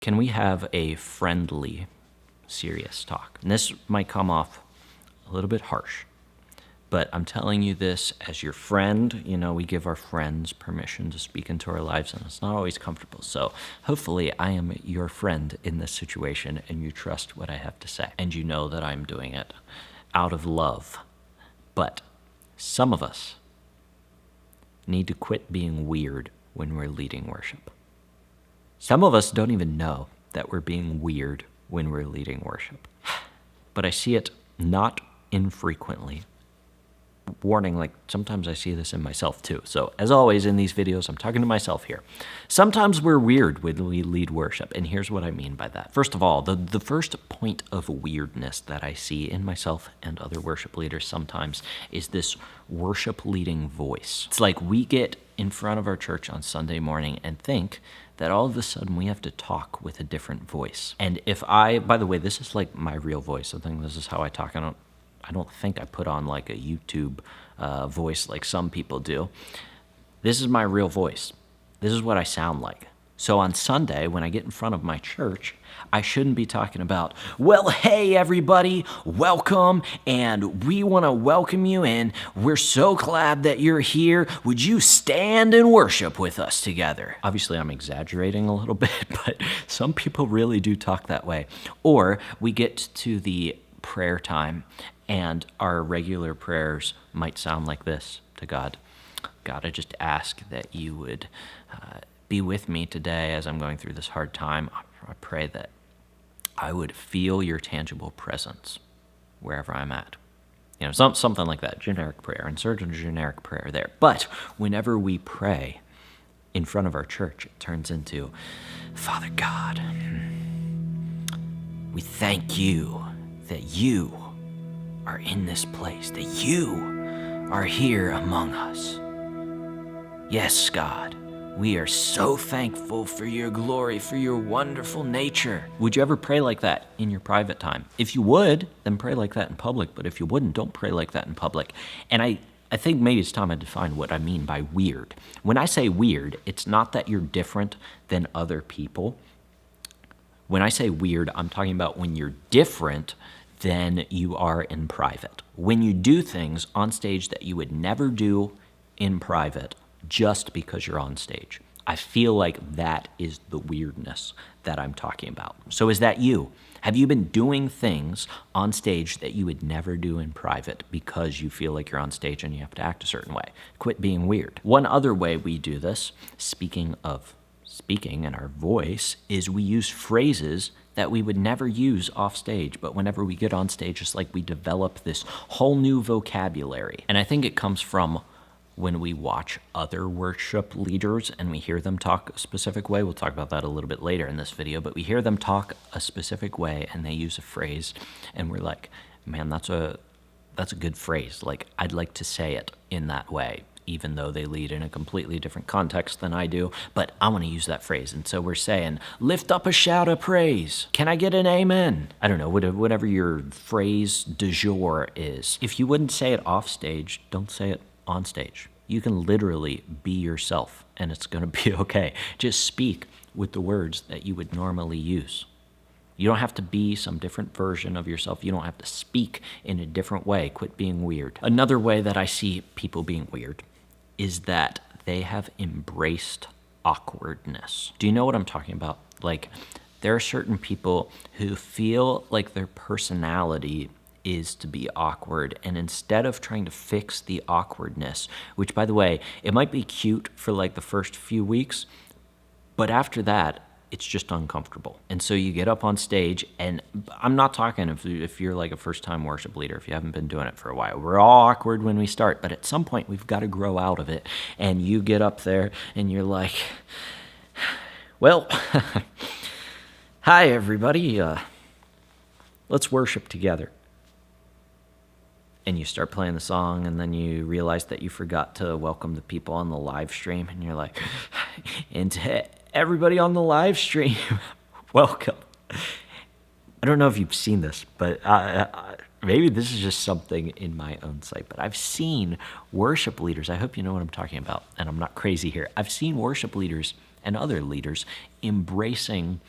Can we have a friendly, serious talk? And this might come off a little bit harsh, but I'm telling you this as your friend. You know, we give our friends permission to speak into our lives, and it's not always comfortable. So hopefully I am your friend in this situation, and you trust what I have to say, and you know that I'm doing it out of love. But some of us need to quit being weird when we're leading worship. Some of us don't even know that we're being weird when we're leading worship. But I see it not infrequently. Warning, like sometimes I see this in myself too. So as always in these videos, I'm talking to myself here. Sometimes we're weird when we lead worship, and here's what I mean by that. First of all, the first point of weirdness that I see in myself and other worship leaders sometimes is this worship leading voice. It's like we get in front of our church on Sunday morning and think that all of a sudden we have to talk with a different voice. And if by the way, this is like my real voice. I think this is how I talk. I don't think I put on like a YouTube voice like some people do. This is my real voice. This is what I sound like. So on Sunday, when I get in front of my church, I shouldn't be talking about, well, hey, everybody, welcome, and we want to welcome you in. We're so glad that you're here. Would you stand and worship with us together? Obviously, I'm exaggerating a little bit, but some people really do talk that way. Or we get to the prayer time, and our regular prayers might sound like this to God. God, I just ask that you would be with me today as I'm going through this hard time. I pray that I would feel your tangible presence wherever I'm at. You know, something like that, generic prayer, insert a generic prayer there. But whenever we pray in front of our church, it turns into, Father God, we thank you that you are in this place, that you are here among us. Yes, God, we are so thankful for your glory, for your wonderful nature. Would you ever pray like that in your private time? If you would, then pray like that in public. But if you wouldn't, don't pray like that in public. And I think maybe it's time I define what I mean by weird. When I say weird, it's not that you're different than other people. When I say weird, I'm talking about when you're different than you are in private. When you do things on stage that you would never do in private just because you're on stage. I feel like that is the weirdness that I'm talking about. So is that you? Have you been doing things on stage that you would never do in private because you feel like you're on stage and you have to act a certain way? Quit being weird. One other way we do this, speaking of speaking and our voice, is we use phrases that we would never use off stage, but whenever we get on stage, it's like we develop this whole new vocabulary. And I think it comes from when we watch other worship leaders and we hear them talk a specific way. We'll talk about that a little bit later in this video, but we hear them talk a specific way and they use a phrase and we're like, man, that's a good phrase. Like, I'd like to say it in that way, even though they lead in a completely different context than I do, but I want to use that phrase. And so we're saying, lift up a shout of praise. Can I get an amen? I don't know, whatever your phrase du jour is. If you wouldn't say it off stage, don't say it on stage. You can literally be yourself and it's going to be okay. Just speak with the words that you would normally use. You don't have to be some different version of yourself. You don't have to speak in a different way. Quit being weird. Another way that I see people being weird is that they have embraced awkwardness. Do you know what I'm talking about? Like, there are certain people who feel like their personality is to be awkward, and instead of trying to fix the awkwardness, which, by the way, it might be cute for like the first few weeks, but after that, it's just uncomfortable. And so you get up on stage, and I'm not talking if you're like a first-time worship leader, if you haven't been doing it for a while. We're all awkward when we start, but at some point we've got to grow out of it. And you get up there and you're like, well, hi everybody, let's worship together. And you start playing the song, and then you realize that you forgot to welcome the people on the live stream, and you're like, and to everybody on the live stream, welcome. I don't know if you've seen this, but maybe this is just something in my own sight, but I've seen worship leaders, I hope you know what I'm talking about, and I'm not crazy here. I've seen worship leaders and other leaders embracing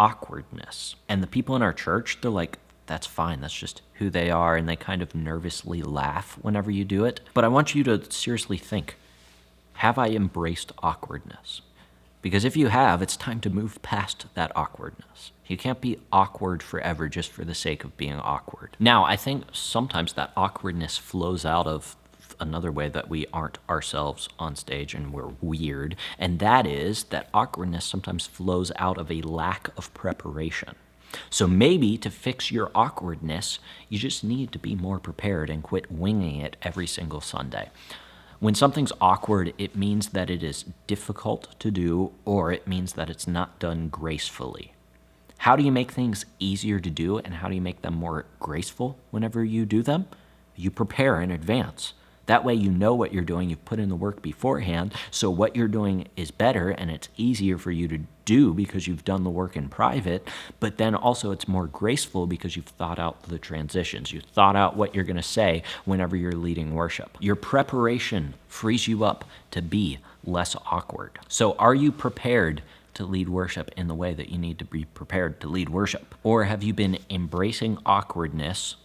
awkwardness. And the people in our church, they're like, that's fine, that's just who they are, and they kind of nervously laugh whenever you do it. But I want you to seriously think, have I embraced awkwardness? Because if you have, it's time to move past that awkwardness. You can't be awkward forever just for the sake of being awkward. Now, I think sometimes that awkwardness flows out of another way that we aren't ourselves on stage and we're weird, and that is that awkwardness sometimes flows out of a lack of preparation. So maybe to fix your awkwardness, you just need to be more prepared and quit winging it every single Sunday. When something's awkward, it means that it is difficult to do, or it means that it's not done gracefully. How do you make things easier to do, and how do you make them more graceful whenever you do them? You prepare in advance. That way you know what you're doing, you've put in the work beforehand, so what you're doing is better and it's easier for you to do because you've done the work in private, but then also it's more graceful because you've thought out the transitions. You've thought out what you're going to say whenever you're leading worship. Your preparation frees you up to be less awkward. So are you prepared to lead worship in the way that you need to be prepared to lead worship? Or have you been embracing awkwardness,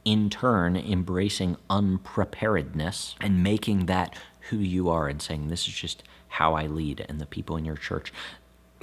in turn embracing unpreparedness and making that who you are and saying, this is just how I lead, and the people in your church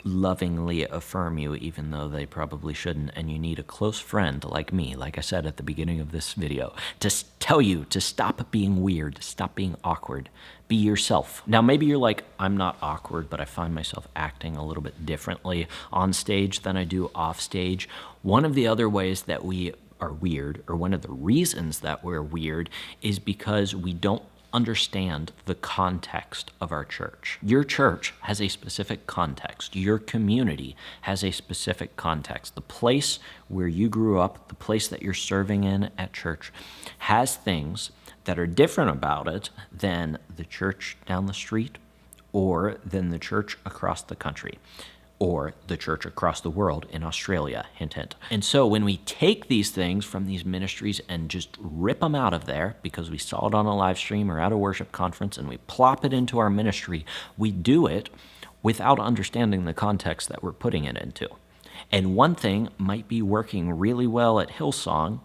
lovingly affirm you even though they probably shouldn't, and you need a close friend like me, like I said at the beginning of this video, to tell you to stop being weird, stop being awkward, be yourself. Now maybe you're like, I'm not awkward, but I find myself acting a little bit differently on stage than I do off stage. One of the other ways that we are weird, or one of the reasons that we're weird, is because we don't understand the context of our church. Your church has a specific context. Your community has a specific context. The place where you grew up, the place that you're serving in at church, has things that are different about it than the church down the street, or than the church across the country, or the church across the world in Australia, hint, hint. And so when we take these things from these ministries and just rip them out of there because we saw it on a live stream or at a worship conference and we plop it into our ministry, we do it without understanding the context that we're putting it into. And one thing might be working really well at Hillsong,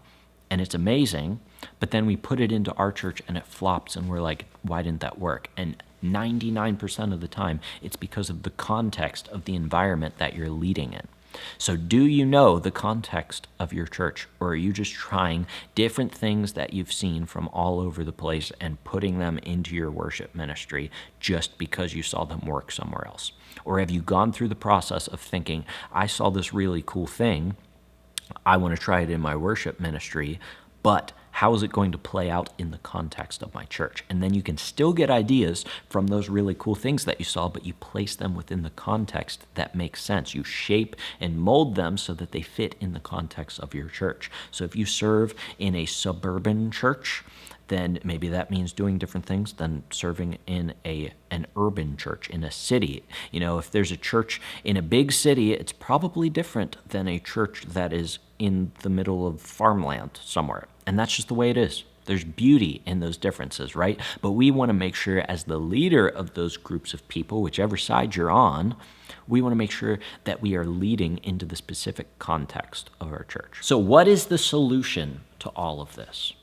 and it's amazing, but then we put it into our church and it flops and we're like, why didn't that work? And 99% of the time, it's because of the context of the environment that you're leading in. So do you know the context of your church, or are you just trying different things that you've seen from all over the place and putting them into your worship ministry just because you saw them work somewhere else? Or have you gone through the process of thinking, I saw this really cool thing, I want to try it in my worship ministry, but how is it going to play out in the context of my church? And then you can still get ideas from those really cool things that you saw, but you place them within the context that makes sense. You shape and mold them so that they fit in the context of your church. So if you serve in a suburban church, then maybe that means doing different things than serving in an urban church in a city. You know, if there's a church in a big city, it's probably different than a church that is in the middle of farmland somewhere. And that's just the way it is. There's beauty in those differences, right? But we want to make sure, as the leader of those groups of people, whichever side you're on, we want to make sure that we are leading into the specific context of our church. So what is the solution to all of this?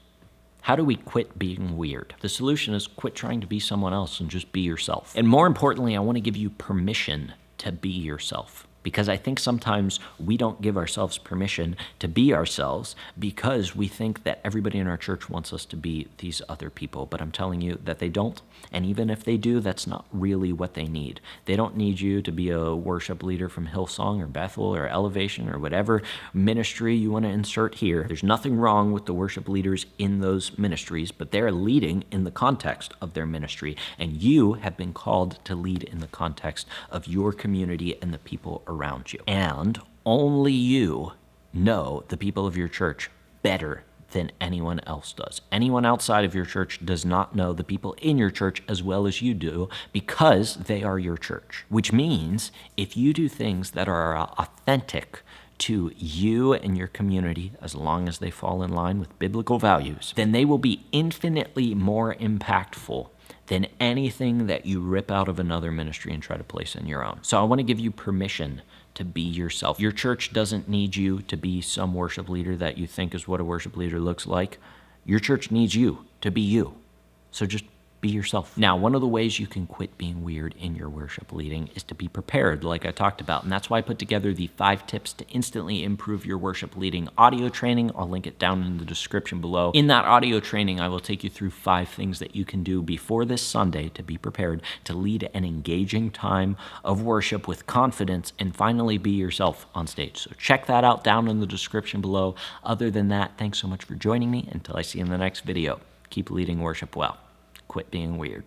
How do we quit being weird? The solution is quit trying to be someone else and just be yourself. And more importantly, I want to give you permission to be yourself. Because I think sometimes we don't give ourselves permission to be ourselves because we think that everybody in our church wants us to be these other people. But I'm telling you that they don't. And even if they do, that's not really what they need. They don't need you to be a worship leader from Hillsong or Bethel or Elevation or whatever ministry you want to insert here. There's nothing wrong with the worship leaders in those ministries, but they're leading in the context of their ministry. And you have been called to lead in the context of your community and the people around you. And only you know the people of your church better than anyone else does. Anyone outside of your church does not know the people in your church as well as you do because they are your church. Which means if you do things that are authentic to you and your community, as long as they fall in line with biblical values, then they will be infinitely more impactful than anything that you rip out of another ministry and try to place in your own. So I want to give you permission to be yourself. Your church doesn't need you to be some worship leader that you think is what a worship leader looks like. Your church needs you to be you. So just be yourself. Now, one of the ways you can quit being weird in your worship leading is to be prepared, like I talked about. And that's why I put together the 5 tips to instantly improve your worship leading audio training. I'll link it down in the description below. In that audio training, I will take you through 5 things that you can do before this Sunday to be prepared to lead an engaging time of worship with confidence and finally be yourself on stage. So check that out down in the description below. Other than that, thanks so much for joining me. Until I see you in the next video, keep leading worship well. Quit being weird.